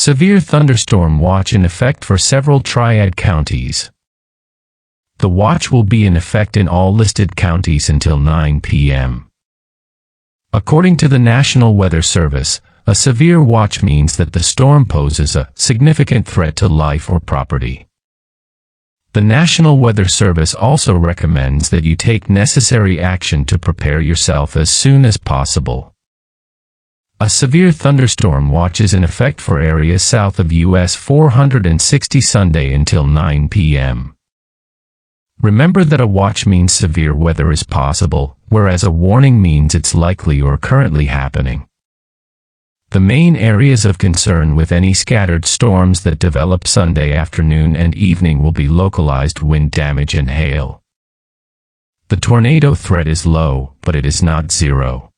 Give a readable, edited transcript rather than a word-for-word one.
severe thunderstorm watch in effect for several Triad counties. The watch will be in effect in all listed counties until 9 p.m. According to the National Weather Service, a severe watch means that the storm poses a significant threat to life or property. The National Weather Service also recommends that you take necessary action to prepare yourself as soon as possible. A severe thunderstorm watch is in effect for areas south of US 460 Sunday until 9 p.m. Remember that a watch means severe weather is possible, whereas a warning means it's likely or currently happening. The main areas of concern with any scattered storms that develop Sunday afternoon and evening will be localized wind damage and hail. The tornado threat is low, but it is not zero.